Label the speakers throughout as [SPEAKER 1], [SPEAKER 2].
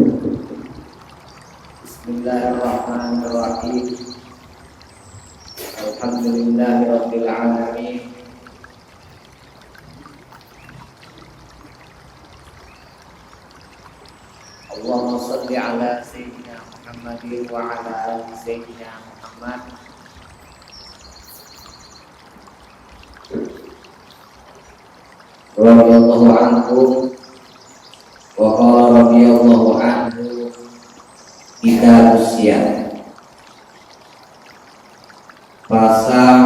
[SPEAKER 1] Bismillahirrahmanirrahim. Alhamdulillahirabbil alamin. Allahumma shalli ala sayyidina Muhammadin wa ala ali sayyidina Muhammad. Radhiyallahu anhu wa qala radhiyallahu anhu kita usia pasal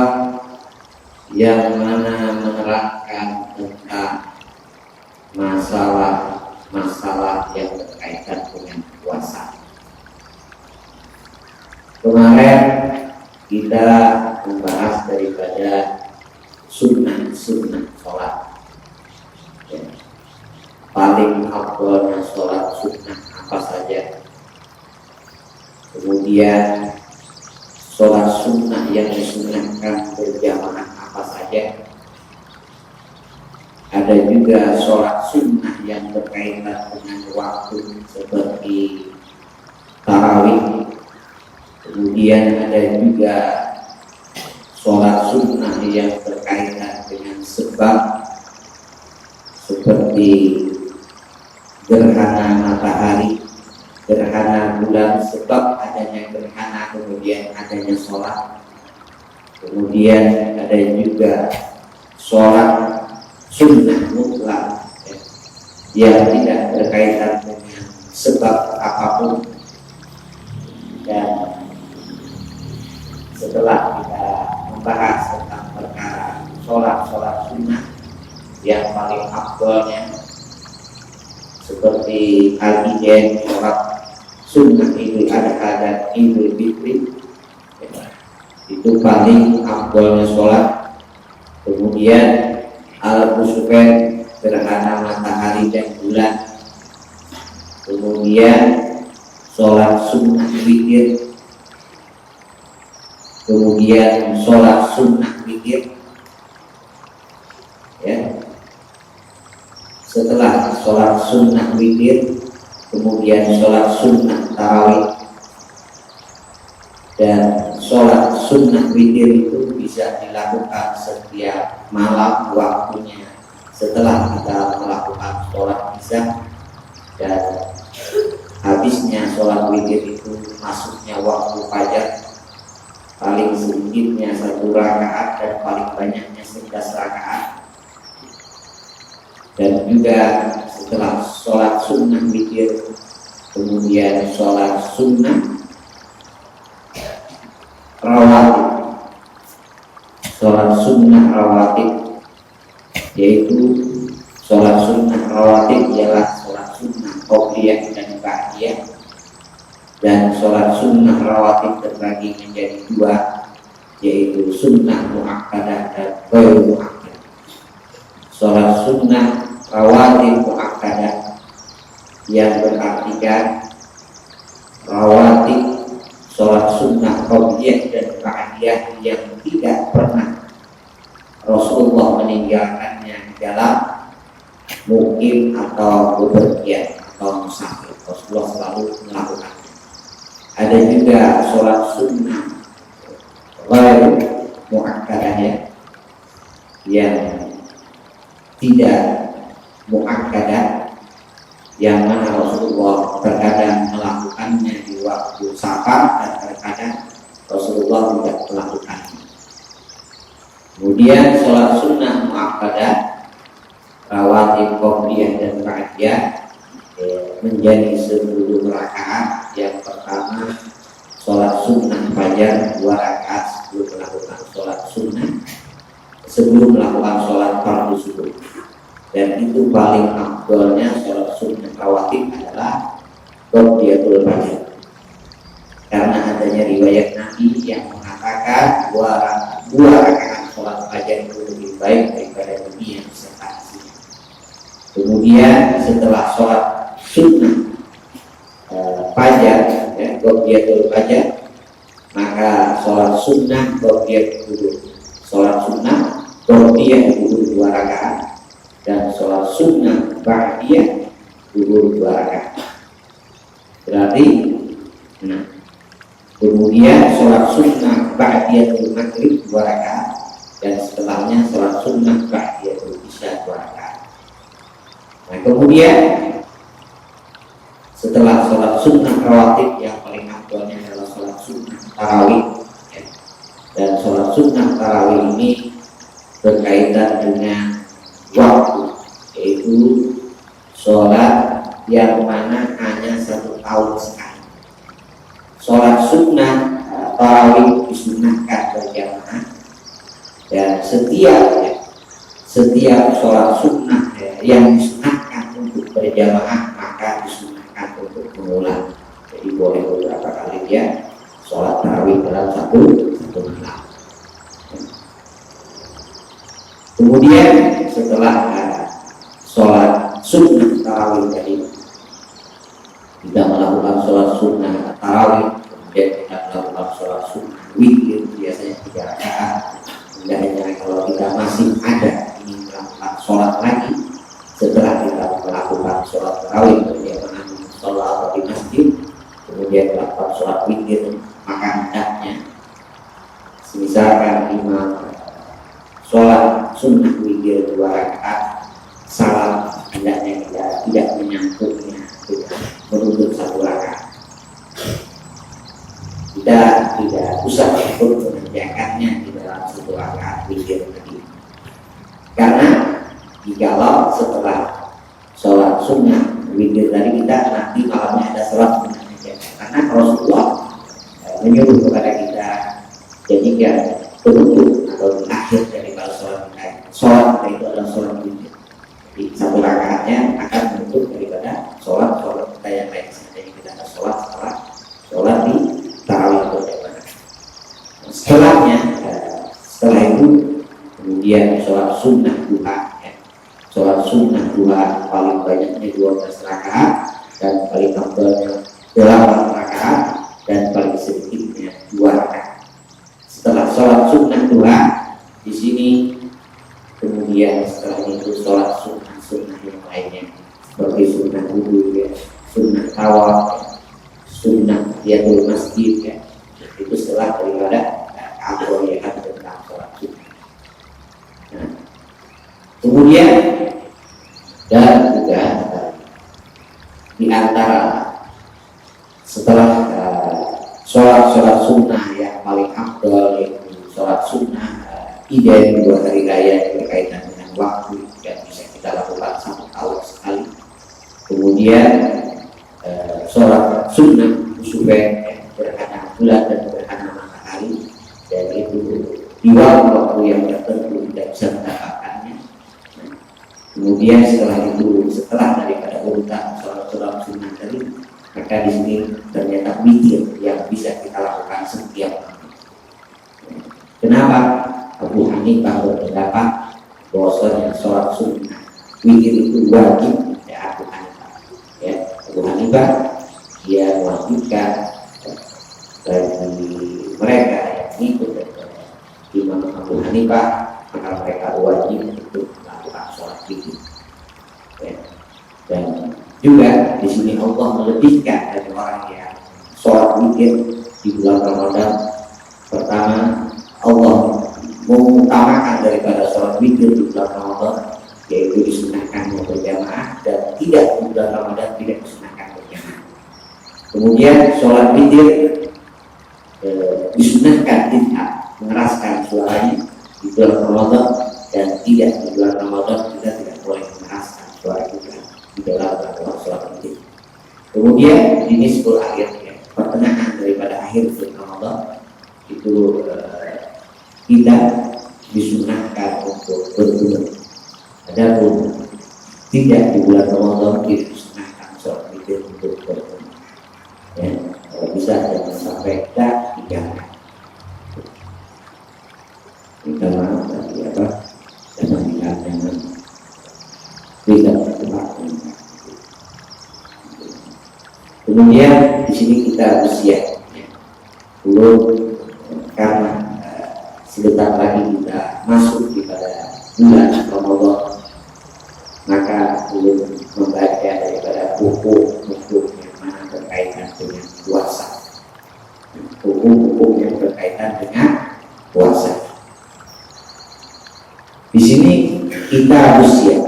[SPEAKER 1] yang mana menerangkan tentang masalah yang berkaitan dengan puasa. Kemarin kita membahas daripada sunnah sholat. Paling afdalnya sholat sunnah apa saja. Kemudian sholat sunnah yang disunahkan berjamaah apa saja. Ada juga sholat sunnah yang berkaitan dengan waktu seperti tarawih. Kemudian ada juga sholat sunnah yang berkaitan dengan sebab seperti gerhana matahari, gerhana bulan, sebab adanya gerhana kemudian adanya sholat. Kemudian ada juga sholat sunnah mutlak yang tidak berkaitan dengan sebab apapun. Dan setelah kita membahas tentang perkara sholat sunnah yang paling afdalnya seperti al-Ijen, sholat sunnah Idul Adha dan Idul Fitri, itu paling afdalnya sholat. Kemudian al-Kusufen, gerhana matahari dan bulan. Kemudian sholat sunnah witir. Kemudian sholat sunnah witir. Ya. Setelah sholat sunnah witir, kemudian sholat sunnah tarawih. Dan sholat sunnah witir itu bisa dilakukan setiap malam waktunya setelah kita melakukan sholat isya. Dan habisnya sholat witir itu masuknya waktu fajar, paling sedikitnya 1 rakaat dan paling banyaknya 11 rakaat. Dan juga setelah sholat sunnah witir, kemudian sholat sunnah rawatib. Sholat sunnah rawatib yaitu sholat sunnah rawatib ialah sholat sunnah qobliyah dan ba'diyah. Dan sholat sunnah rawatib terbagi menjadi 2, yaitu sunnah muakkadah dan ghairu muakkadah. Sholat sunnah rawatib muakkadah yang berartikan rawatib sholat sunnah qobliyah dan ba'diyah yang tidak pernah Rasulullah meninggalkannya dalam mukim atau bepergian atau musafir. Rasulullah selalu melakukannya. Ada juga sholat sunnah ghairu muakkadah yang tidak muakkadah, yang mana Rasulullah terkadang melakukannya di waktu safar dan terkadang Rasulullah tidak melakukannya. Kemudian sholat sunnah muakkadah rawatib qobliyah dan ba'diyah menjadi 10 rakaat. Yang pertama sholat sunnah fajar 2 rakaat sebelum melakukan sholat sunnah, sebelum melakukan sholat fardu subuh. Dan itu paling afdalnya sholat sunnah rawatib adalah qobliyatul fajar, karena adanya riwayat Nabi yang mengatakan 2 rakaat sholat fajar itu lebih baik daripada dunia beserta isinya. Kemudian setelah sholat sunnah fajar, qobliyatul fajar, maka sholat sunnah qobliyatul wudu, sholat sunnah qobliyah wudu 2 rakaat, dan sholat sunnah ba'diyah 2 rakaat. berarti nah, kemudian sholat sunnah ba'diyatul maghrib 2 rakaat dan setelahnya sholat sunnah ba'diyatul isya 2 rakaat. Nah kemudian setelah sholat sunnah rawatib yang paling afdalnya adalah sholat sunnah tarawih ya. Dan sholat sunnah tarawih ini berkaitan dengan waktu, yaitu sholat yang mana hanya 1 tahun sekali. Sholat sunnah tarawih disunnahkan berjamaah dan setiap sholat sunnah yang disunahkan untuk berjamaah maka disunahkan untuk mengulang. Jadi boleh beberapa kali ya sholat tarawih dalam satu malam. Kemudian setelah sholat sunnah tarawih tadi kita melakukan sholat sunnah tarawih, kemudian kita melakukan sholat sunnah witir biasanya 3 rakaat. Hendaknya kalau kita masih ada ingin melakukan sholat lagi setelah kita melakukan sholat tarawih berjamaah di sholat atau di masjid, kemudian melakukan sholat witir, maka hendaknya misalkan imam sholat sunnah witir 2 rakaat, salam hendaknya kita tidak menyambungnya dengan menutup 1 rakaat. Kita tidak usah untuk mengerjakannya di dalam 1 rakaat witir tadi. Karena jikalau setelah sholat sunnah witir tadi kita nanti malamnya ada sholat sunnah saja. Karena Rasulullah menyuruh kepada kita jadikan penutup atau akhir dari sholat kita itu adalah sholat witir. Jadi 1 rakaatnya akan menutup daripada sholat kita yang lain. Jadi kita ada sholat di tarawih berjamaah. Setelah itu kemudian sholat sunnah duha ya. Sholat sunnah duha paling banyaknya 12 rakaat dan paling afdalnya 8 rakaat dan paling sedikitnya 2 rakaat. Setelah sholat sunnah duha di sini kemudian setelah itu sholat sunnah yang lainnya seperti sunnah wudhu ya, sunnah tawaf ya, sunnah tahiyatul masjid ya. Itu setelah daripada keabroyan tentang sholat sunnah. Nah, kemudian dan juga di antara setelah sholat sunnah yang paling afdal yaitu sholat sunnah ida 2 hari raya berkaitan dengan waktu yang bisa kita lakukan 1 tahun sekali. Kemudian sholat sunnah kusufen gerhana bulan dan gerhana matahari, dan itu di waktu yang tertentu tidak bisa mendapatkannya. Kemudian setelah daripada urutan sholat sunnah tadi, maka di sini ternyata witir yang bisa kita lakukan setiap hari. Kenapa? Abu Hanifah berpendapat bahwasanya sholat sunnah witir itu wajib ya Abu Hanifah. Ya, Abu Hanifah dia mewajibkan bagi mereka yang ikut Imam Abu Hanifah, maka mereka wajib untuk melakukan sholat witir. Ya. Dan juga di sini Allah melebihkan dari orang yang sholat witir di bulan Ramadan. Pertama, Allah mengutamakan daripada sholat witir di bulan Ramadan, yaitu disunahkan berjamaah, dan tidak di bulan Ramadan tidak disunahkan berjamaah. Kemudian sholat witir disunahkan tidak mengeraskan suaranya di bulan Ramadan, dan tidak di bulan Ramadan kita tidak boleh mengeraskan suara kita di dalam melakukan sholat witir. Kemudian di nisful akhir ya, pertengahan daripada akhir bulan Ramadan itu kita disunahkan untuk berbunyi. Adapun tidak di bulan Ramadan tidak disunahkan sholat witir untuk berbunyi. Ya, kalau bisa jangan sampai tak dijalankan. Minta maaf tadi jangan tidak terlalu. Kemudian di sini kita bersiap belum karena sebentar lagi kita masuk kepada bulan Ramadan, maka belum membaca daripada buku yang mana berkaitan hukum-hukum yang berkaitan dengan puasa. Di sini kita harus siap.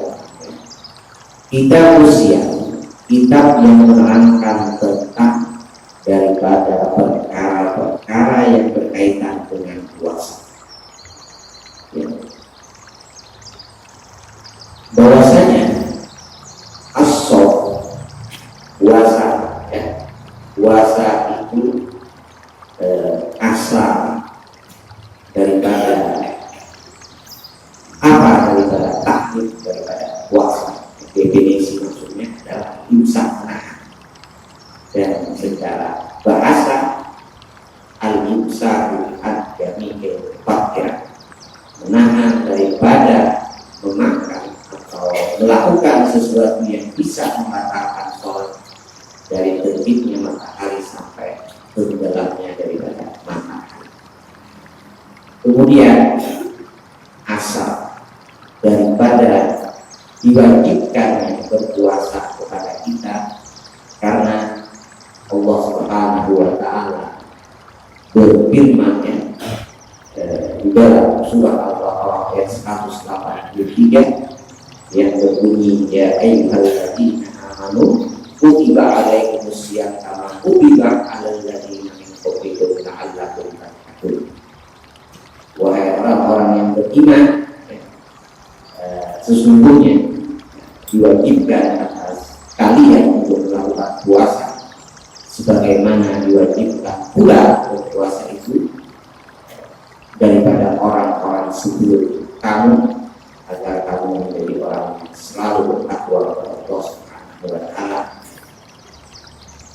[SPEAKER 1] Kita harus siap. Kitab yang menerangkan tentang daripada perkara-perkara yang berkaitan dengan puasa. Ya. Bahwasanya as-shaum, puasa, ya. Puasa itu asal daripada apa, daripada taklif daripada puasa. Definisi maksudnya adalah imsak, menahan. Dan secara bahasa al-imsaku ad-damikil fakir, menahan daripada memakan atau melakukan sesuatu yang bisa membatalkan sholat dari terbitnya matahari sampai tenggelamnya daripada matahari. Kemudian asal daripada diwajibkannya berpuasa kepada kita karena Allah Subhanahu wa Ta'ala berfirman di dalam surah Al-Baqarah ayat 183 yang berbunyi, ya ayyuhalladzina amanu kutiba alaikumusiyam kama kutiba alal ladzina min qablikum la'allakum tattaqun. Wahai orang-orang yang beriman, sesungguhnya diwajibkan atas kalian untuk melakukan puasa sebagaimana diwajibkan pula berpuasa itu daripada orang-orang sebelum kamu, agar kamu menjadi orang yang selalu bertakwa kepada Allah Subhanahu wa Ta'ala.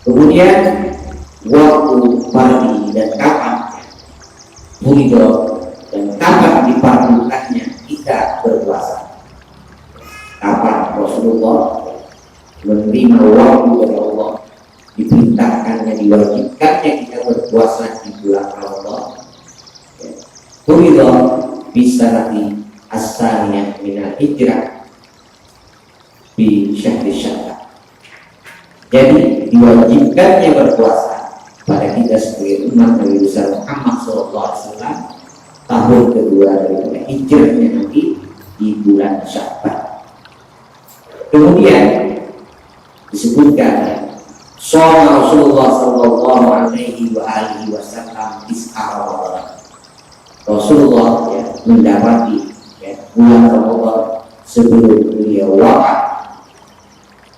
[SPEAKER 1] Kemudian waktu pagi dan kapan muridho dan kapan diperlukannya kita berpuasa. Kapan Rasulullah menerima waktu dari Allah, diperintahkannya, diwajibkannya kita berpuasa di bulan Ramadan. Muridho bisa nanti asalnya minal hijrah di syahri Syawal. Jadi diwajibkannya berpuasa pada kita sebagai umat Nabi besar Muhammad SAW tahun kedua daripada hijrahnya nanti di bulan Syawal. Kemudian disebutkan Shoma Rasulullah sallallahu alaihi wa alihi wasallam is'ar Rasulullah ya, mendapati ya, bulan Ramadan sebelum beliau wafat.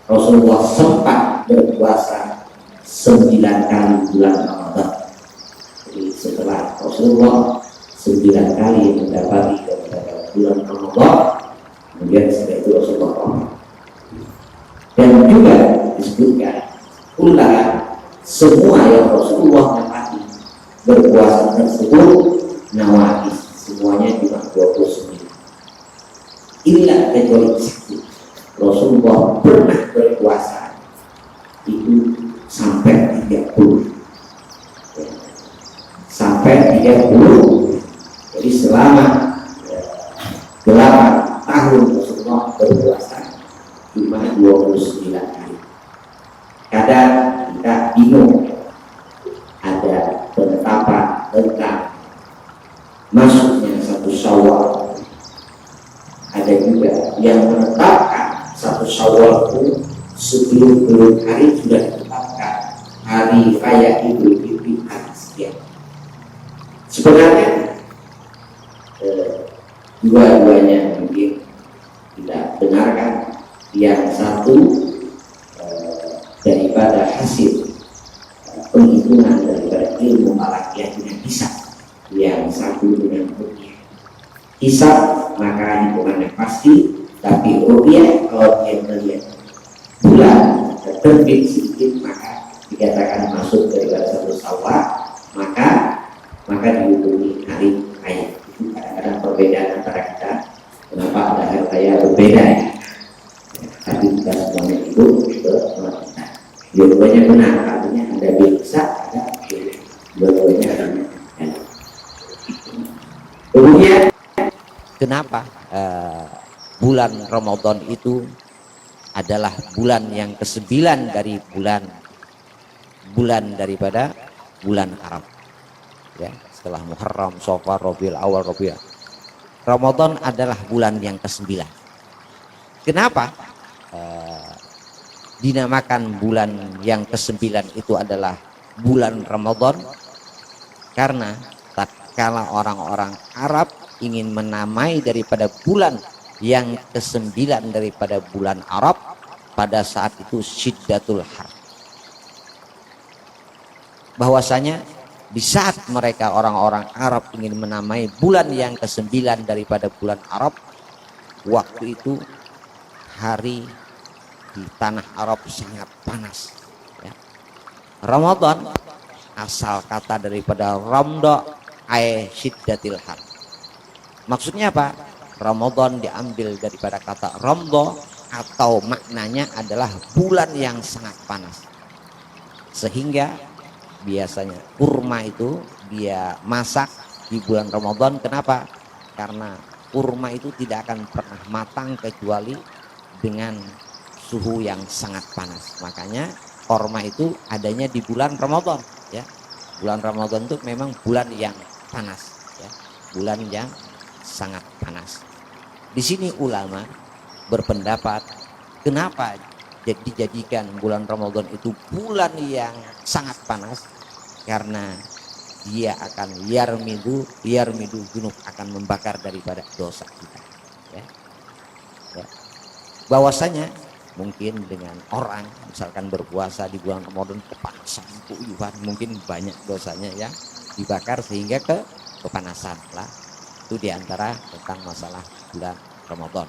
[SPEAKER 1] Rasulullah sempat berpuasa 9 kali bulan Ramadan. Jadi setelah Rasulullah 9 kali mendapati daripada bulan Ramadan, kemudian setelah itu Rasulullah wafat. Dan juga disebutkan pula semua yang Rasulullah dapati berpuasa tersebut nawais, semuanya cuma 29. Illa kecuali satu, Rasulullah pernah berpuasa itu sampai 30 ya. Sampai 30. Jadi selama 8 tahun Rasulullah berpuasa cuma 29 kali. Kadang kita bingung, ada penetapan tentang masuknya 1 Syawal. Ada juga yang menetapkan 1 Syawal itu sebelum hari sudah ditetapkan hari raya Idul Fitri hari sekian. Sebenarnya dua-duanya mungkin tidak benarkan. Yang satu daripada hasil penghitungan daripada ilmu falakiah dengan hisab, yang satu dengan ruqyah. Hisab maka hitungannya pasti, tapi ruqyah kalau dia melihat bulan terbit sedikit maka dikatakan masuk daripada 1 Syawal, maka dihubungi hari raya. Itu kadang-kadang perbedaan antara kita, kenapa ada hari raya berbeda ya. Tapi kita semuanya itu kita dua-duanya benar, artinya ada bisa, ada dua-duanya ada. Kemudian kenapa bulan Ramadan itu adalah bulan yang ke-9 dari bulan daripada bulan Arab. ya, setelah Muharram, Safar, Rabiul Awal, Rabiul. Ramadan adalah bulan yang ke-9. Kenapa dinamakan bulan yang ke-9 itu adalah bulan Ramadan? Karena tatkala orang-orang Arab ingin menamai daripada bulan yang ke-9 daripada bulan Arab, pada saat itu syiddatul har, bahwasanya di saat mereka orang-orang Arab ingin menamai bulan yang ke-9 daripada bulan Arab, waktu itu hari di tanah Arab sangat panas, ya. Ramadan asal kata daripada ramda ay syiddatil har. Maksudnya apa? Ramadan diambil daripada kata ramda, atau maknanya adalah bulan yang sangat panas. Sehingga biasanya kurma itu dia masak di bulan Ramadan. Kenapa? Karena kurma itu tidak akan pernah matang kecuali dengan suhu yang sangat panas. Makanya kurma itu adanya di bulan Ramadan, ya. Bulan Ramadan itu memang bulan yang panas, ya. Bulan yang sangat panas. Di sini ulama berpendapat, kenapa dijadikan bulan Ramadan itu bulan yang sangat panas? Karena dia akan yarmidu junub, akan membakar daripada dosa kita, ya. Ya. Bahwasanya mungkin dengan orang misalkan berpuasa di bulan Ramadan kepanasan, kuyuhan, mungkin banyak dosanya yang dibakar sehingga kepanasan lah. Itu diantara tentang masalah bulan Ramadan.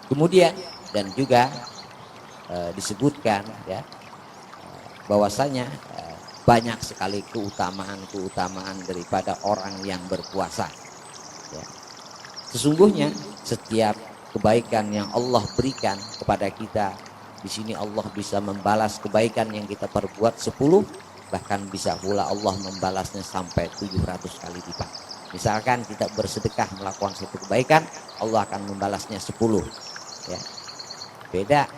[SPEAKER 1] Kemudian dan juga disebutkan, ya, bahwasanya banyak sekali keutamaan daripada orang yang berpuasa, ya. Sesungguhnya setiap kebaikan yang Allah berikan kepada kita, di sini Allah bisa membalas kebaikan yang kita perbuat 10, bahkan bisa pula Allah membalasnya sampai 700 kali lipat. Misalkan kita bersedekah melakukan satu kebaikan, Allah akan membalasnya 10, ya. Beda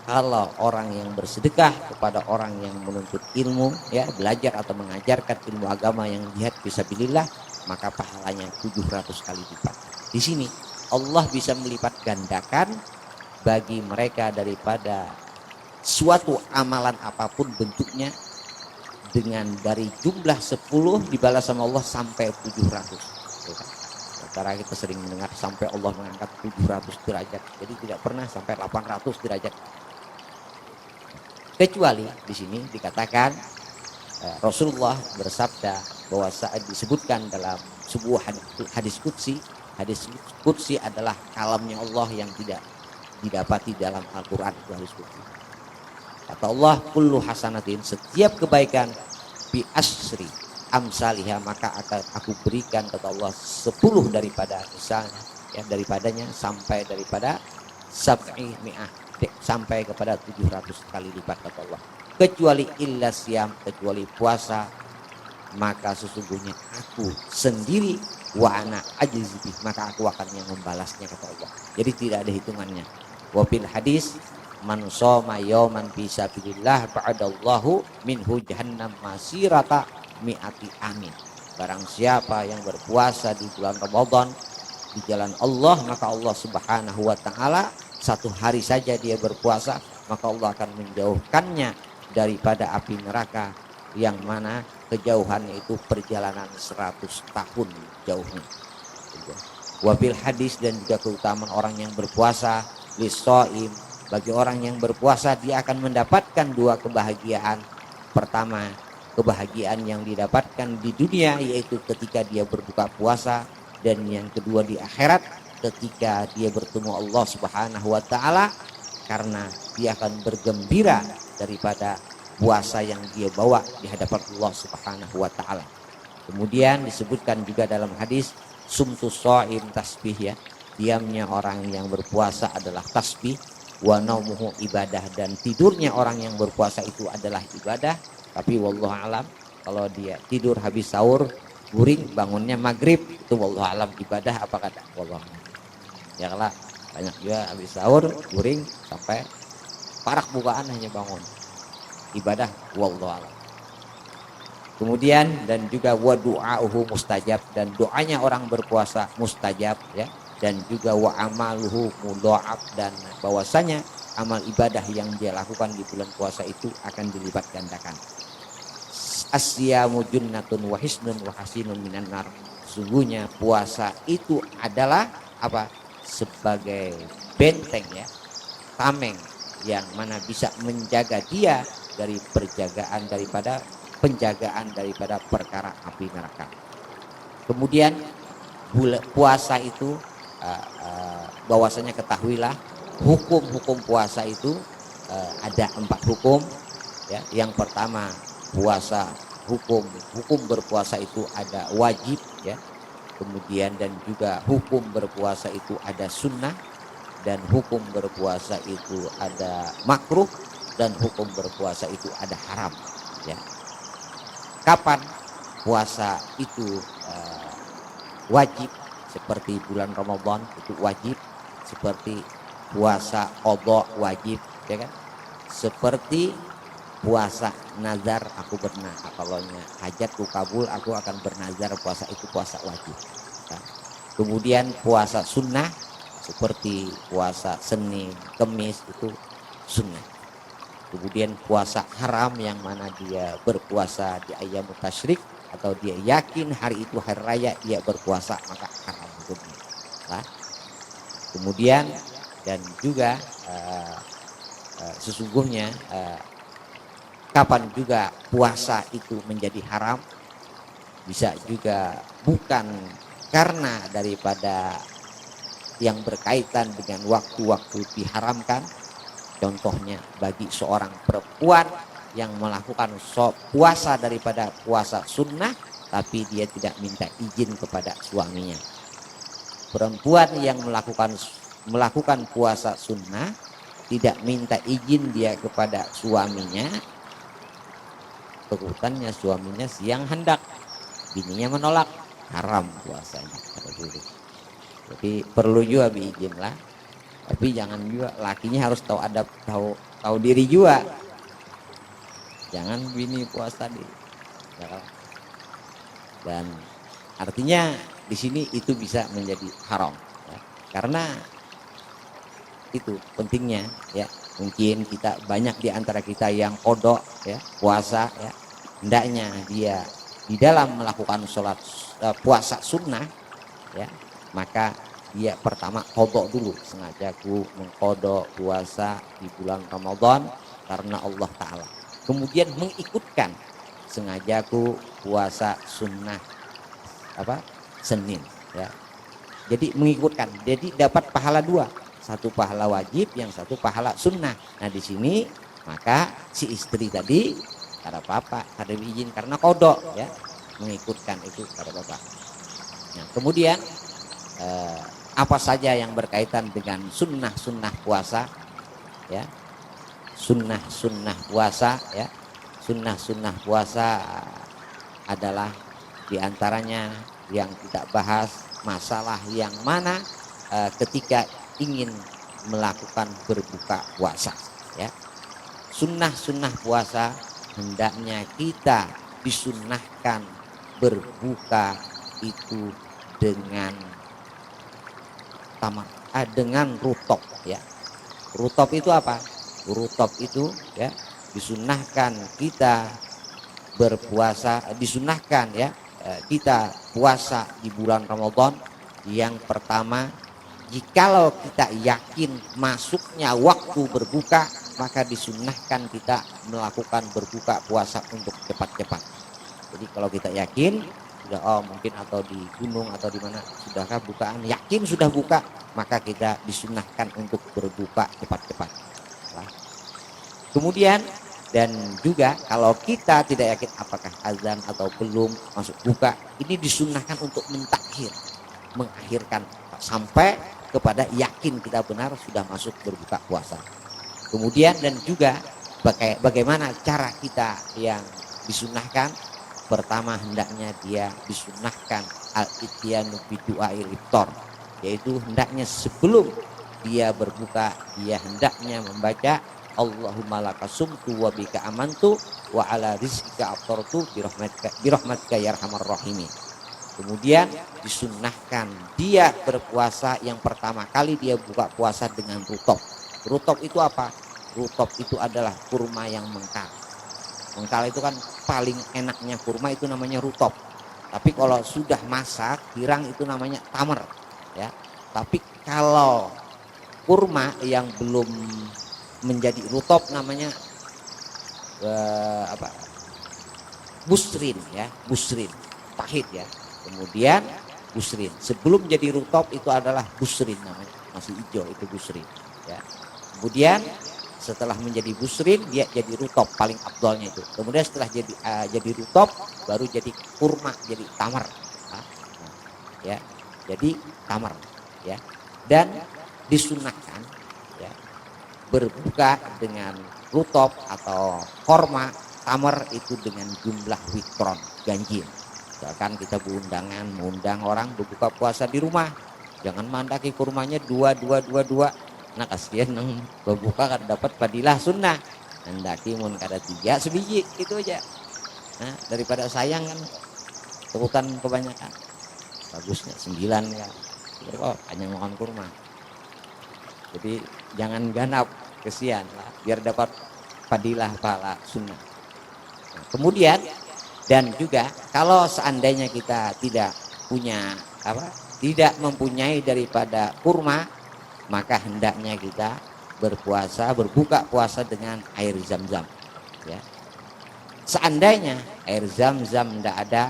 [SPEAKER 1] kalau orang yang bersedekah kepada orang yang menuntut ilmu, ya, belajar atau mengajarkan ilmu agama yang jihad fisabilillah, maka pahalanya 700 kali lipat. Di sini Allah bisa melipat gandakan bagi mereka daripada suatu amalan apapun bentuknya, dengan dari jumlah 10 dibalas sama Allah sampai 700. Sementara kita sering mendengar sampai Allah mengangkat 700 derajat. Jadi tidak pernah sampai 800 derajat. Kecuali di sini dikatakan Rasulullah bersabda bahwa saat disebutkan dalam sebuah hadis qudsi. Hadis qudsi adalah kalamnya Allah yang tidak didapati dalam Al-Quran. Itu hadis qudsi. Kata Allah, kullu hasanatin, setiap kebaikan, bi asri amsalihha, maka akan aku berikan, kata Allah, 10 daripada misalnya, ya, daripadanya sampai daripada sab'i mi'ah, sampai kepada 700 kali lipat, kata Allah. Kecuali illa siyam, kecuali puasa, maka sesungguhnya aku sendiri wa ana ajizibih, maka aku akan yang membalasnya, kata Allah. Jadi tidak ada hitungannya. Wa fil hadis, man shoma yawman fi sabilillah ba'adallahu minhu jahannam masirata mi'ati amin. Barang siapa yang berpuasa di bulan Ramadan di jalan Allah, maka Allah Subhanahu wa taala, satu hari saja dia berpuasa, maka Allah akan menjauhkannya daripada api neraka, yang mana kejauhannya itu perjalanan 100 tahun jauhnya. Wabil hadis, dan juga keutamaan orang yang berpuasa, lisoim, bagi orang yang berpuasa dia akan mendapatkan 2 kebahagiaan. Pertama, kebahagiaan yang didapatkan di dunia, yaitu ketika dia berbuka puasa, dan yang kedua di akhirat ketika dia bertemu Allah Subhanahu wa taala, karena dia akan bergembira daripada puasa yang dia bawa di hadapan Allah Subhanahu wa taala. Kemudian disebutkan juga dalam hadis, sumtus shaim tasbih, ya, diamnya orang yang berpuasa adalah tasbih, wa naumuhu ibadah, dan tidurnya orang yang berpuasa itu adalah ibadah. Tapi wallahu alam, kalau dia tidur habis sahur, guring, bangunnya maghrib, itu wallahu alam ibadah apa kata wallahu alam. Ya kalau banyak juga habis sahur guring sampai parak bukaan hanya bangun, ibadah wallahu alam.
[SPEAKER 2] Kemudian dan juga wa du'auhu mustajab, dan doanya orang berpuasa mustajab ya, dan juga wa amaluhu mudha'af, dan bahwasanya amal ibadah yang dia lakukan di bulan puasa itu akan dilipat gandakan. Asyamu junnatun wa hisnun wa hasinun minan nar. Sungguhnya puasa itu adalah apa? Sebagai benteng ya, tameng yang mana bisa menjaga dia dari penjagaan daripada perkara api neraka. Kemudian puasa itu bahwasanya ketahuilah hukum-hukum puasa itu ada 4 hukum ya. Yang pertama, puasa hukum berpuasa itu ada wajib ya. Kemudian dan juga hukum berpuasa itu ada sunnah, dan hukum berpuasa itu ada makruh, dan hukum berpuasa itu ada haram ya. Kapan puasa itu wajib? Seperti bulan Ramadan itu wajib, seperti puasa qadha wajib ya kan, seperti puasa nazar, aku kalau hajatku kabul aku akan bernazar puasa itu puasa wajib ya. Kemudian puasa sunnah seperti puasa Senin, Kemis itu sunnah. Kemudian puasa haram yang mana dia berpuasa di ayam tasyrik, atau dia yakin hari itu hari raya dia berpuasa, maka haram hukumnya. Nah, kemudian dan juga sesungguhnya kapan juga puasa itu menjadi haram, bisa juga bukan karena daripada yang berkaitan dengan waktu-waktu diharamkan. Contohnya bagi seorang perempuan yang melakukan puasa daripada puasa sunnah, tapi dia tidak minta izin kepada suaminya. Perempuan yang melakukan puasa sunnah, tidak minta izin dia kepada suaminya, kebutuhannya suaminya siang hendak, bininya menolak, haram puasanya pada dulu. Jadi perlu juga izin lah. Tapi jangan juga lakinya harus tahu adab, tahu diri juga. Jangan bini puasa di. Dan artinya di sini itu bisa menjadi haram ya. Karena itu pentingnya ya. Mungkin kita banyak di antara kita yang kodok ya, puasa ya. Hendaknya dia di dalam melakukan sholat puasa sunnah ya, maka dia pertama kodok dulu, sengaja aku mengkodok puasa di bulan Ramadan karena Allah Ta'ala. Kemudian mengikutkan, sengaja aku puasa sunnah Senin ya. Jadi mengikutkan, jadi dapat pahala 2, satu pahala wajib, yang satu pahala sunnah. Nah di sini maka si istri tadi ada apa-apa, ada izin karena kodok ya, mengikutkan itu pada bapak. Nah kemudian apa saja yang berkaitan dengan sunnah puasa ya, sunnah puasa ya, sunnah puasa adalah diantaranya yang kita bahas masalah yang mana ketika ingin melakukan berbuka puasa ya. Sunnah puasa hendaknya kita disunnahkan berbuka itu dengan rutop ya. Rutop itu apa? Rutop itu ya, disunnahkan kita berpuasa, disunnahkan ya kita puasa di bulan Ramadan. Yang pertama, jikalau kita yakin masuknya waktu berbuka, maka disunnahkan kita melakukan berbuka puasa untuk cepat-cepat. Jadi kalau kita yakin sudah mungkin atau di gunung atau di mana sudahkah bukaan, yakin sudah buka, maka kita disunnahkan untuk berbuka cepat-cepat. Nah, kemudian dan juga kalau kita tidak yakin apakah azan atau belum masuk buka, ini disunnahkan untuk mengakhirkan sampai kepada yakin kita benar sudah masuk berbuka puasa. Kemudian dan juga bagaimana cara kita yang disunnahkan. Pertama, hendaknya dia disunnahkan al-ityanu bidu'ail iftar, yaitu hendaknya sebelum dia berbuka dia hendaknya membaca Allahumma laka sumtu wa bika amantu wa ala rizqika aftartu birahmatika ya arhamar rahimin. Kemudian disunnahkan dia berpuasa yang pertama kali dia buka puasa dengan rutop. Rutop itu apa? Rutop itu adalah kurma yang mengkal. Mengkal itu kan paling enaknya kurma itu namanya rutop. Tapi kalau sudah masak, pirang itu namanya tamer, ya. Tapi kalau kurma yang belum menjadi rutop namanya apa? Busrin, ya, busrin, pahit ya. Kemudian busrin. Sebelum jadi rutop itu adalah busrin namanya, masih hijau itu busrin, ya. Kemudian setelah menjadi busrin dia jadi rutop paling abdolnya itu. Kemudian setelah jadi rutop baru jadi kurma, jadi tamar. Nah, ya. Jadi tamar, ya. Dan disunahkan, ya, berbuka dengan rutop atau korma tamar itu dengan jumlah witron ganjil. Misalkan kita mengundang orang berbuka puasa di rumah, jangan mandaki kurmanya dua. Nah kasihan yang berbuka kan dapat fadilah sunnah. Hendaki mun kada 3 sebiji itu aja. Nah daripada sayang kan tukutan kebanyakan. Bagusnya 9 ya. Oh, hanya makan kurma. Jadi jangan ganap, kesian lah biar dapat fadilah pahala sunnah. Nah, kemudian dan juga kalau seandainya kita tidak punya tidak mempunyai daripada kurma, maka hendaknya kita berbuka puasa dengan air zam-zam, ya. Seandainya air zam-zam tidak ada,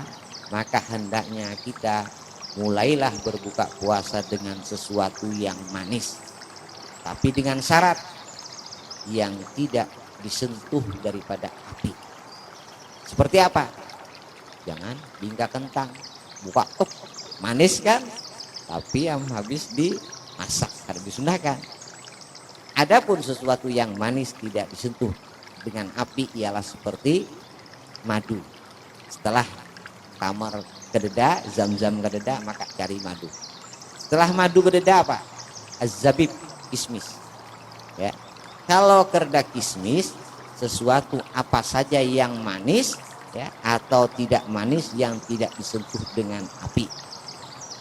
[SPEAKER 2] maka hendaknya kita mulailah berbuka puasa dengan sesuatu yang manis, tapi dengan syarat yang tidak disentuh daripada api. Seperti apa? Jangan bingka kentang, buka tuk, manis kan, tapi yang habis dimasak harus disunahkan. Adapun sesuatu yang manis tidak disentuh dengan api ialah seperti madu. Setelah tamar kededa, zam-zam kededa, maka cari madu. Setelah madu kededa apa? Az-zabib, kismis. Ya. Kalau kerda kismis, sesuatu apa saja yang manis, ya, atau tidak manis yang tidak disentuh dengan api.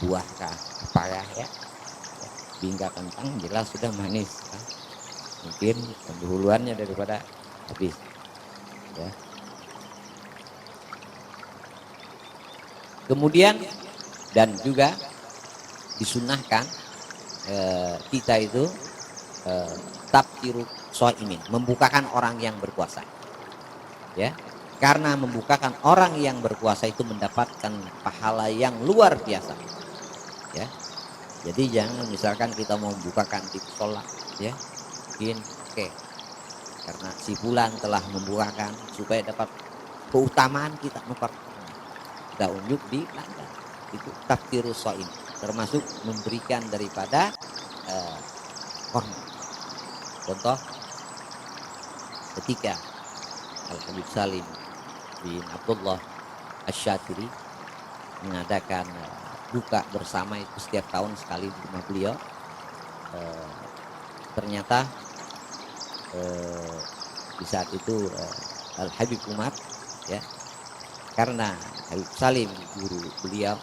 [SPEAKER 2] Buahkah, apa ya? Bingka kentang jelas sudah manis. Kan? Mungkin pendahuluannya daripada habis, ya. Kemudian dan juga disunahkan kita itu takdiru shaimin, membukakan orang yang berpuasa, ya, karena membukakan orang yang berpuasa itu mendapatkan pahala yang luar biasa, ya. Jadi jangan misalkan kita mau membukakan di sholat, ya, mungkin karena si bulan telah membukakan supaya dapat keutamaan kita kita unjuk di langgar, itu takdiru shaim, termasuk memberikan daripada hormat. Contoh ketika Al-Habib Salim bin Abdullah Asy-Syatiri mengadakan buka bersama itu setiap tahun sekali di rumah beliau, ternyata di saat itu Al-Habib Umar, ya, karena Habib Salim guru beliau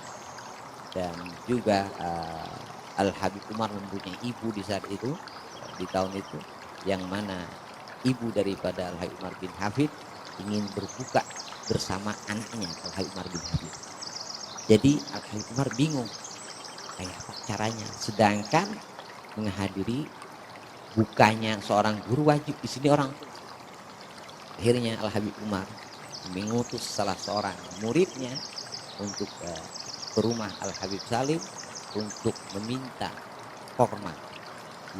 [SPEAKER 2] dan juga Al-Habib Umar mempunyai ibu di saat itu, di tahun itu, yang mana ibu daripada Al-Habib Umar bin Hafid ingin berbuka bersama anaknya Al-Habib Umar bin Hafid. Jadi Al-Habib Umar bingung kayak apa caranya, sedangkan menghadiri bukanya seorang guru wajib di sini orang tua. Akhirnya Al-Habib Umar mengutus salah seorang muridnya untuk ke rumah Al-Habib Salim untuk meminta korma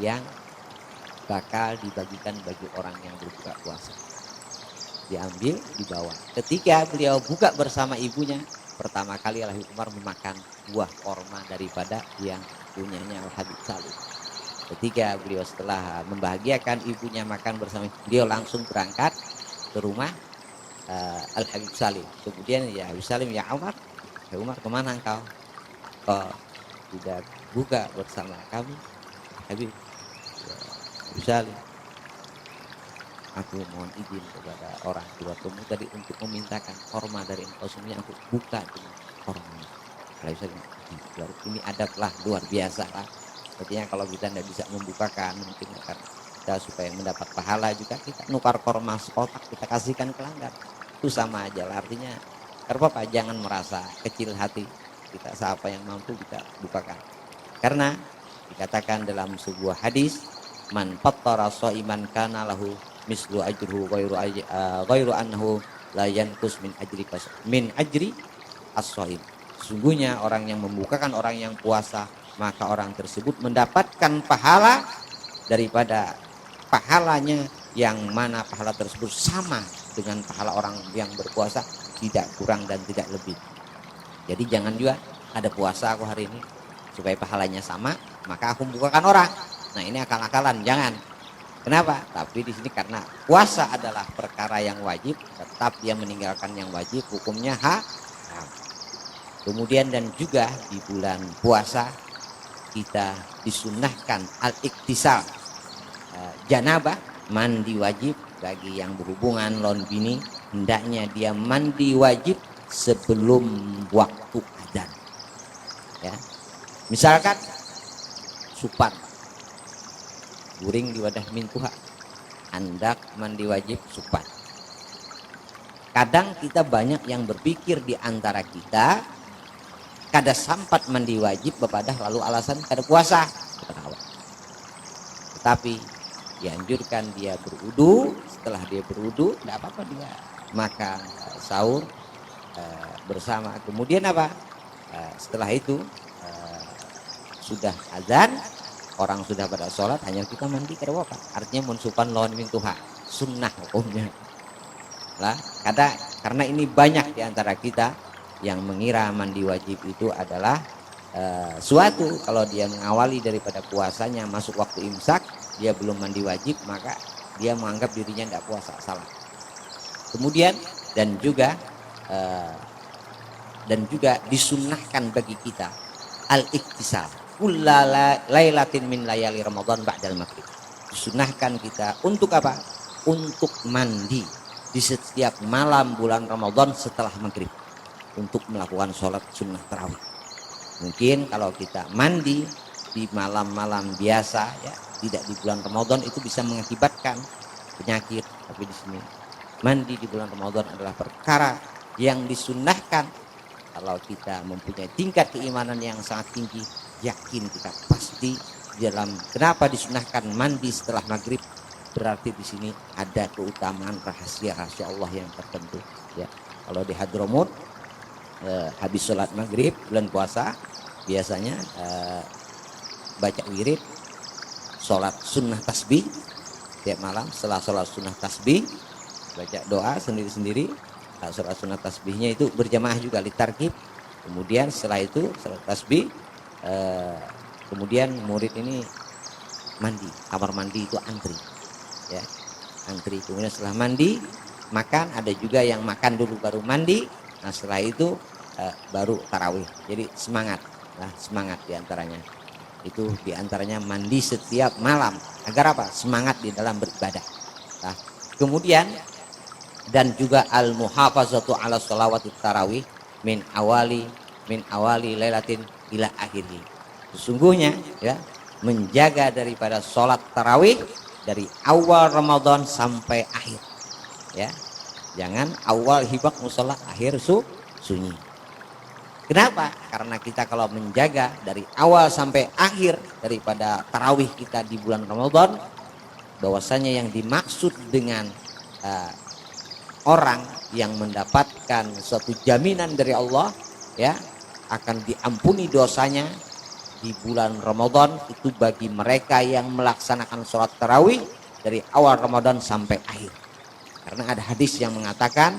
[SPEAKER 2] yang bakal dibagikan bagi orang yang berbuka puasa. Diambil, dibawa. Ketika beliau buka bersama ibunya, pertama kali Al-Habib Umar memakan buah korma daripada yang punyanya Al-Habib Salim. Ketika beliau setelah membahagiakan ibunya makan bersama, beliau langsung berangkat ke rumah Al-Habib Salim. Kemudian ya Habib Salim, ya Umar kemana engkau? Kau tidak buka bersama kami, Habib? Ya, Habib Salim, aku mohon izin kepada orang tua kamu tadi untuk memintakan korma dari engkau semuanya, aku buka dengan korma. Kalau bisa ini adablah luar biasa lah. Artinya kalau kita tidak bisa membukakan, mungkin akan kita supaya mendapat pahala juga kita nukar korma sekotak kita kasihkan ke pelanggan, itu sama aja lah. Artinya apa, jangan merasa kecil hati, kita siapa yang mampu kita bukakan. Karena dikatakan dalam sebuah hadis, man fattara shaiman kana lahu mislu ajruhu ghairu annahu la yanqus min ajri as-shaim. Sesungguhnya orang yang membukakan orang yang puasa, maka orang tersebut mendapatkan pahala daripada pahalanya, yang mana pahala tersebut sama dengan pahala orang yang berpuasa, tidak kurang dan tidak lebih. Jadi jangan juga ada puasa aku hari ini supaya pahalanya sama, maka aku membukakan orang. Nah ini akal-akalan, jangan. Kenapa? Tapi di sini karena puasa adalah perkara yang wajib, tetap dia meninggalkan yang wajib, hukumnya haram. Kemudian dan juga di bulan puasa kita disunnahkan al-iktisal, janabah, mandi wajib bagi yang berhubungan lawan bini, hendaknya dia mandi wajib sebelum waktu adzan. Ya. Misalkan supan guring di wadah mintuha, hendak mandi wajib supan. Kadang kita banyak yang berpikir di antara kita kada sampat mandi wajib bepadah lalu alasan kada puasa. Tetapi dianjurkan dia berwudu, setelah dia berwudu tidak apa-apa dia makan sahur bersama. Kemudian apa? Setelah itu sudah azan, orang sudah pada sholat, hanya kita mandi kada apa. Artinya mensupan lawan mintuha, sunnah hukumnya. Lah, karena ini banyak di antara kita yang mengira mandi wajib itu adalah suatu kalau dia mengawali daripada puasanya masuk waktu imsak, dia belum mandi wajib, maka dia menganggap dirinya tidak puasa, salah. Kemudian dan juga disunnahkan bagi kita al-iktisal lailatin min layali Ramadan ba'dal maghrib. Disunnahkan kita untuk apa? Untuk mandi di setiap malam bulan Ramadan setelah maghrib, untuk melakukan sholat sunnah tarawih. Mungkin kalau kita mandi di malam-malam biasa, ya tidak di bulan Ramadan, itu bisa mengakibatkan penyakit. Tapi di sini mandi di bulan Ramadan adalah perkara yang disunnahkan. Kalau kita mempunyai tingkat keimanan yang sangat tinggi, yakin kita pasti dalam kenapa disunahkan mandi setelah maghrib, berarti di sini ada keutamaan rahasia Allah yang tertentu. Ya, kalau di Hadramut habis sholat maghrib bulan puasa biasanya baca wirid, sholat sunnah tasbih tiap malam. Setelah sholat sunnah tasbih baca doa sendiri-sendiri. Sholat sunnah tasbihnya itu berjamaah juga litarkib. Kemudian setelah itu sholat tasbih, kemudian murid ini mandi, kamar mandi itu antri, ya antri. Kemudian setelah mandi makan, ada juga yang makan dulu baru mandi. Nah setelah itu baru tarawih. Jadi semangat, nah semangat diantaranya. Itu diantaranya mandi setiap malam agar apa? Semangat di dalam beribadah. Nah, kemudian dan juga al-muhafazatu ala sholawati tarawih min awali lailatin ila akhirih. Sesungguhnya ya, menjaga daripada sholat tarawih dari awal Ramadan sampai akhir. Ya, jangan awal hibak musola, akhir sunyi. Kenapa? Karena kita kalau menjaga dari awal sampai akhir daripada tarawih kita di bulan Ramadan, bahwasanya yang dimaksud dengan orang yang mendapatkan suatu jaminan dari Allah, ya akan diampuni dosanya di bulan Ramadan itu bagi mereka yang melaksanakan sholat tarawih dari awal Ramadan sampai akhir. Karena ada hadis yang mengatakan,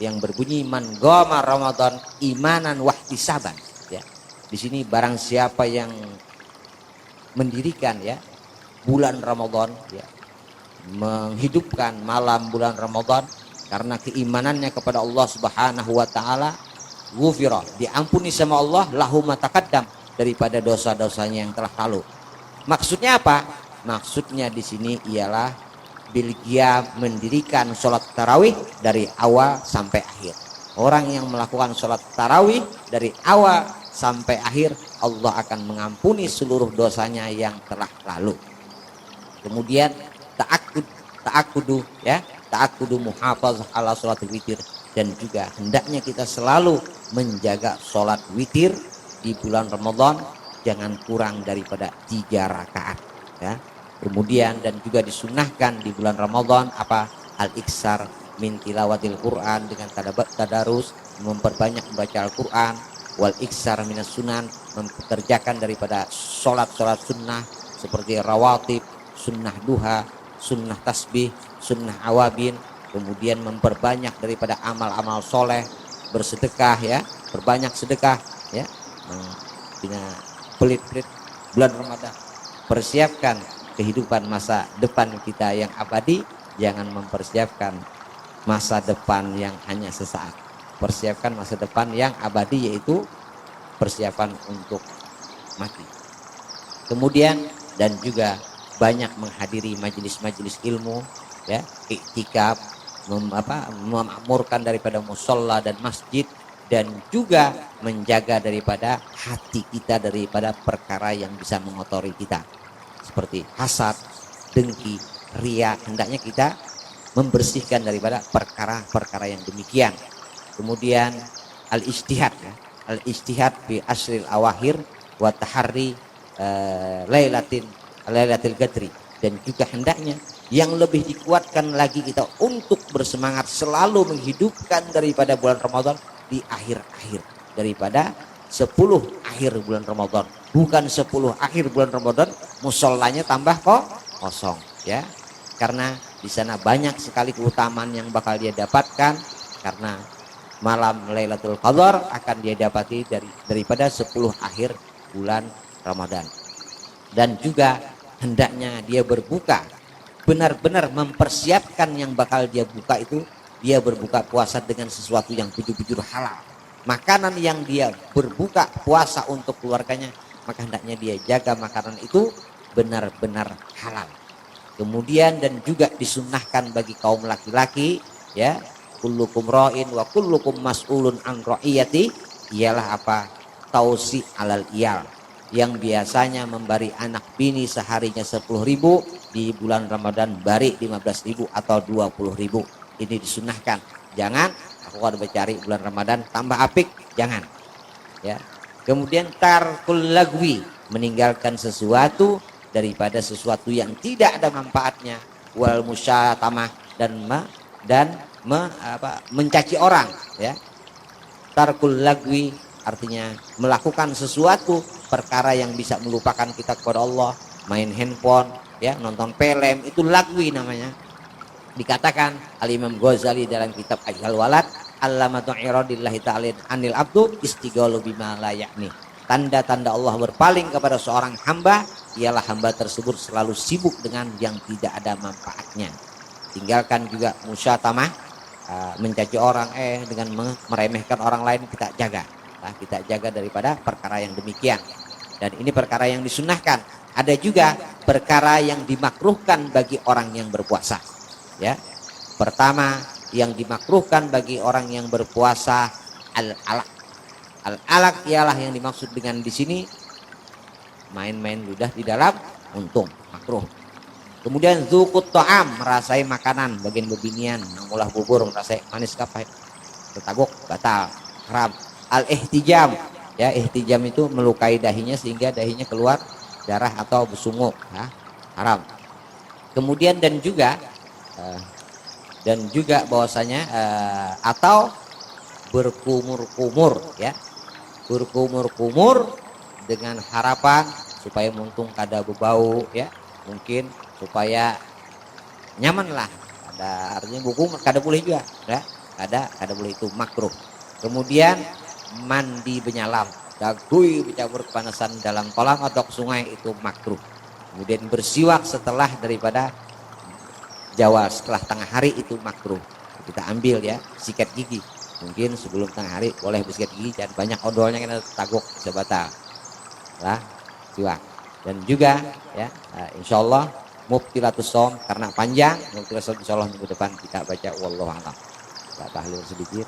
[SPEAKER 2] yang berbunyi man qama Ramadan imanan wahtisaban. Ya, di sini barang siapa yang mendirikan ya bulan Ramadan, ya menghidupkan malam bulan Ramadan karena keimanannya kepada Allah Subhanahu wa taala, ghufira, diampuni sama Allah lahu ma taqaddam, daripada dosa-dosanya yang telah lalu. Maksudnya apa? Maksudnya di sini ialah bilgia mendirikan sholat tarawih dari awal sampai akhir. Orang yang melakukan sholat tarawih dari awal sampai akhir, Allah akan mengampuni seluruh dosanya yang telah lalu. Kemudian ta'akkudu muhafazah ala sholat witir, dan juga hendaknya kita selalu menjaga sholat witir di bulan Ramadan jangan kurang daripada 3 rakaat ya. Kemudian dan juga disunahkan di bulan Ramadan apa? Al-iksar min tilawatil Quran, dengan tadarus, memperbanyak membaca Al-Quran, wal iksar minas sunan, mempekerjakan daripada sholat-sholat sunnah seperti rawatib, sunnah duha, sunnah tasbih, sunnah awabin. Kemudian memperbanyak daripada amal-amal soleh, bersedekah ya, berbanyak sedekah ya, dengan pelit-pelit bulan Ramadan. Persiapkan kehidupan masa depan kita yang abadi, jangan mempersiapkan masa depan yang hanya sesaat. Persiapkan masa depan yang abadi, yaitu persiapan untuk mati. Kemudian dan juga banyak menghadiri majelis-majelis ilmu ya, iktikaf, memakmurkan daripada musholla dan masjid, dan juga menjaga daripada hati kita daripada perkara yang bisa mengotori kita seperti hasad, dengki, riya. Hendaknya kita membersihkan daripada perkara-perkara yang demikian. Kemudian al-ijtihad ya, al-ijtihad fi asril awahir wa tahari lailatil qadri, dan juga hendaknya yang lebih dikuatkan lagi kita untuk bersemangat selalu menghidupkan daripada bulan Ramadan di akhir-akhir daripada 10 akhir bulan Ramadan, bukan 10 akhir bulan Ramadan mushollanya tambah kosong ya, karena di sana banyak sekali keutamaan yang bakal dia dapatkan, karena malam Lailatul Qadar akan dia dapati daripada 10 akhir bulan Ramadan. Dan juga hendaknya dia berbuka, benar-benar mempersiapkan yang bakal dia buka itu, dia berbuka puasa dengan sesuatu yang bujur-bujur halal. Makanan yang dia berbuka puasa untuk keluarganya, maka hendaknya dia jaga makanan itu benar-benar halal. Kemudian dan juga disunahkan bagi kaum laki-laki ya, kullukum ra'in wa kullukum mas'ulun an ra'iyati, ialah apa? Tausi alal iyal, yang biasanya memberi anak bini seharinya 10.000, di bulan Ramadan bari 15.000 atau 20.000. Ini disunahkan. Jangan aku kalau mencari bulan Ramadan tambah apik, jangan ya. Kemudian tarkul lagwi, meninggalkan sesuatu daripada sesuatu yang tidak ada manfaatnya, wal musyatamah, dan mencaci orang ya. Tarkul lagwi artinya melakukan sesuatu perkara yang bisa melupakan kita kepada Allah, main handphone ya, nonton film, itu lagwi namanya. Dikatakan Al-Imam Ghazali dalam kitab Ajhal Walad, Allamatu iradillahi ta'ala anil abdu istighalu bima la yakni. Tanda-tanda Allah berpaling kepada seorang hamba ialah hamba tersebut selalu sibuk dengan yang tidak ada manfaatnya. Tinggalkan juga musyatamah, mencaci orang, dengan meremehkan orang lain, kita jaga. Kita jaga daripada perkara yang demikian. Dan ini perkara yang disunahkan. Ada juga perkara yang dimakruhkan bagi orang yang berpuasa ya. Pertama yang dimakruhkan bagi orang yang berpuasa al-alaq. Al-alaq ialah yang dimaksud dengan di sini main-main ludah di dalam untung, makruh. Kemudian dzukut ta'am, merasai makanan bagian bebinian, mengulah bubur, merasai manis kapai, tertaguk, batal, haram. Al-ihtijam ya, ihtijam itu melukai dahinya sehingga dahinya keluar darah atau bersungguh ya, haram. Kemudian dan juga bahwasanya atau berkumur-kumur ya, berkumur-kumur dengan harapan supaya muntung kada berbau ya, mungkin supaya nyaman lah, ada artinya buku kada boleh juga ya, kada boleh, itu makruh. Kemudian mandi benyalam, dagui bercampur kepanasan dalam kolam atau sungai, itu makruh. Kemudian bersiwak setelah daripada Jawa, setelah tengah hari, itu makruh. Kita ambil ya, sikat gigi, mungkin sebelum tengah hari boleh bersikat gigi, dan banyak odolnya kita taguk sebatal lah siwak. Dan juga ya, insya Allah Mubtilatus Shaum karena panjang. Mubtilatus Shaum insyaallah minggu depan kita baca wallahu a'lam. Kita tahlil sedikit.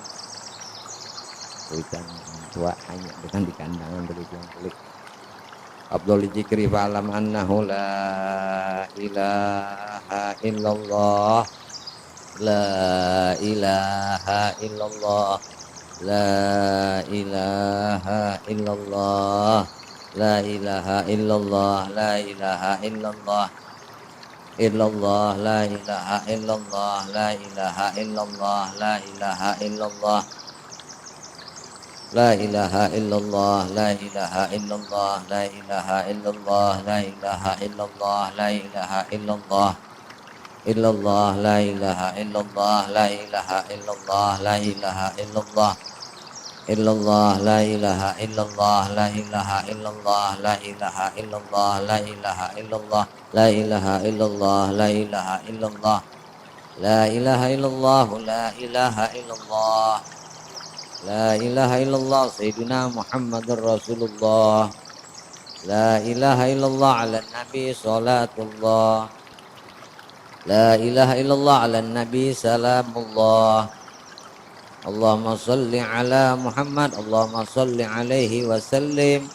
[SPEAKER 2] Hujan tua hanya dengan di kandangan belik. Abdul Jikri fa'alam annahu la ilaha illallah. La ilaha illallah. La ilaha illallah. La ilaha illallah. La ilaha illallah. Illallah. La ilaha illallah. La ilaha illallah. La ilaha illallah. La ilaha illallah. La ilaha illallah. La ilaha illallah. La ilaha illallah. La ilaha illallah. Illallah. La ilaha illallah. La ilaha illallah. La ilaha illallah. Illallah. La ilaha illallah. La ilaha illallah. La ilaha illallah. La ilaha illallah. La ilaha illallah. La ilaha illallah. La ilaha illallah. La ilaha illallah. La ilaha illallah Sayyidina Muhammadur Rasulullah. La ilaha illallah ala nabi salatullah. La ilaha illallah ala nabi salamullah. Allahumma salli ala Muhammad. Allahumma salli alaihi wa sallim.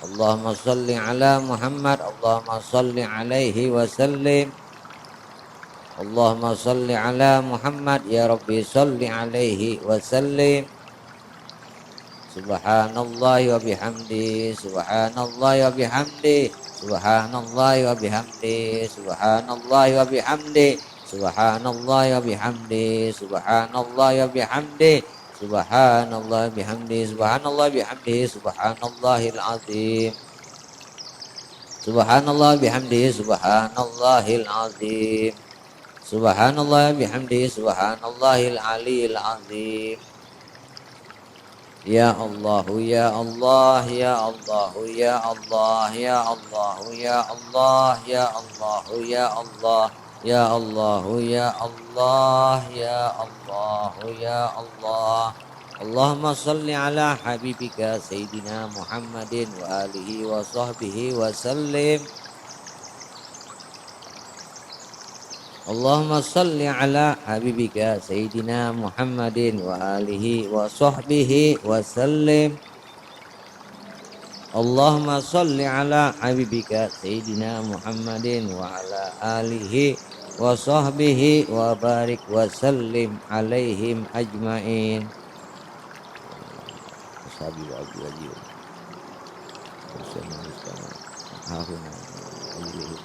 [SPEAKER 2] Allahumma salli ala Muhammad. Allahumma salli alaihi wa sallim. Allahumma salli ala Muhammad ya Rabbi salli alaihi wa sallim. Subhanallah wa bihamdi. Subhanallah wa bihamdi. Subhanallah wa bihamdi. Subhanallah wa bihamdi. Subhanallah wa bihamdi. Subhanallah wa bihamdi. Subhanallah bihamdi. Subhanallah bihamdi. Subhanallahil azim. Subhanallah bihamdi. Subhanallahil azim. Subhanallah bihamdi. Subhanallahil aliyil azim. Ya Allah, ya Allah, ya Allah, ya Allah, ya Allah, ya Allah, ya Allah, ya Allah, ya Allah, ya Allah, ya Allah, ya Allah. Allahumma salli ala habibika Sayyidina Muhammadin wa alihi wa sahbihi wa sallim. Allahumma salli ala habibika Sayyidina Muhammadin wa alihi wa sahbihi wa sallim. Allahumma salli ala habibika Sayyidina Muhammadin wa ala alihi wa sahbihi wa barik wa sallim alaihim ajma'in. Sabi wa aji bersama Haruna ilaihim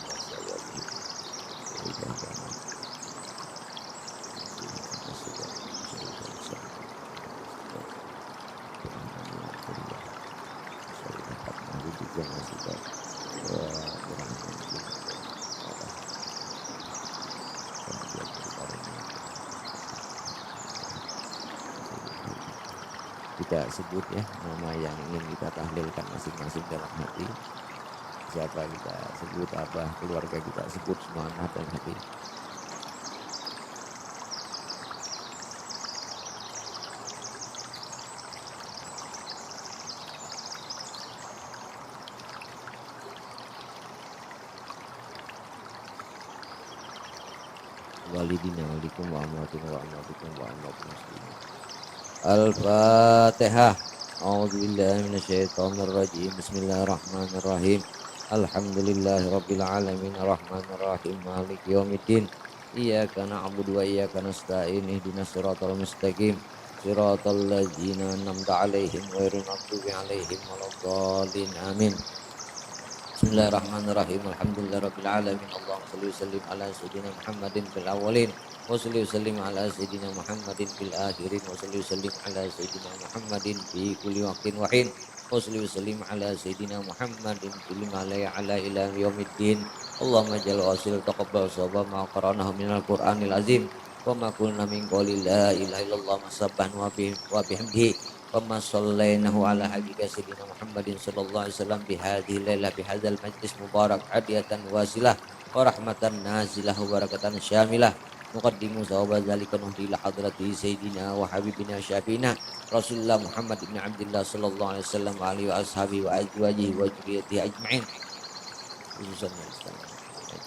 [SPEAKER 2] kita sebut ya nama yang ingin kita tahlilkan masing-masing dalam hati. Siapa kita sebut, apa keluarga kita sebut, semangat dan hati. Walidina walikum wa amwatuna wa amwatukum wa amwatul muslimin. Al-Fatihah. A'udzubillahi minasyaitonir rajim. Bismillahirrahmanirrahim. Alhamdulillahirabbil alamin arrahmanir rahim maliki yaumiddin. Iyyaka na'budu wa iyyaka nasta'in ihdinas siratal mustaqim. Siratal ladzina an'amta 'alaihim ghairil maghdubi 'alaihim waladdallin. Amin. Bismillahirrahmanirrahim. Alhamdulillahirabbil alamin. Allahumma shalli wa sallim ala sayyidina Muhammadin fil awwalin. Wa salli wa sallim ala sayyidina Muhammadin fil akhirin. Wa salli wa sallim ala sayyidina Muhammadin fi kulli waqtin wa hin. Wa salli wa sallim ala sayyidina Muhammadin fil malaya ala ila yaumiddin. Allahumma jalla wasil taqabbal sawaba ma qara'nahu minal Qur'anil azim. Wa ma qulna min qawli la ilaha illallah masabban wa bihamdihi. Wa sallallahu ala habibika sayyidina Muhammadin sallallahu alaihi wasallam bihadhihi lailah bihadzal majlis mubarak hadiyatan wasilah wa rahmatan nazilah wa barakatan syamilah. Muqaddimu sawaba zalika nuhdi ila hadrati sayyidina wa habibina syafiina Rasulullah Muhammad ibn Abdullah sallallahu alaihi wasallam wa alihi wa ashabihi wa azwajihi wa dzurriyyatihi ajma'in. Khususan Kita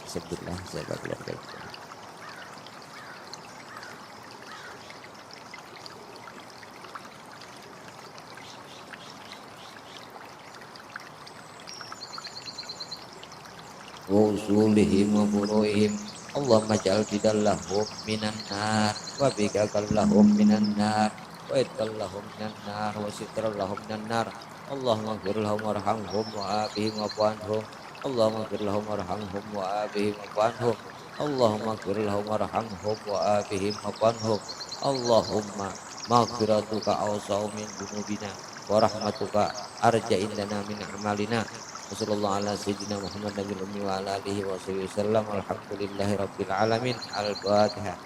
[SPEAKER 2] sebutlah siapa keluarga kita. وأصولهم وفروعهم اللهم اجعل بدلهم من النار وبقاك لهم من النار وإدخل لهم من النار وستر لهم من النار اللهم اغفر لهم وارحمهم وآبهم واعف عنهم اللهم اغفر لهم وارحمهم وآبهم واعف عنهم اللهم اغفر لهم وارحمهم وآبهم واعف عنهم اللهم مغفرتك أوسع من ذنوبنا ورحمتك أرجى عندنا من أعمالنا Wassallallahu ala sayyidina Muhammad nabil ummi wa ala alihi wa sahbihi wasallam alhamdulillahi rabbil alamin al-fatihah.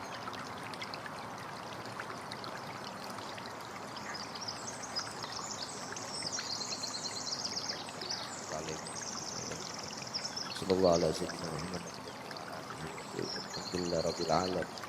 [SPEAKER 2] Sallallahu ala sayyidina Muhammad alhamdulillahi rabbil alamin.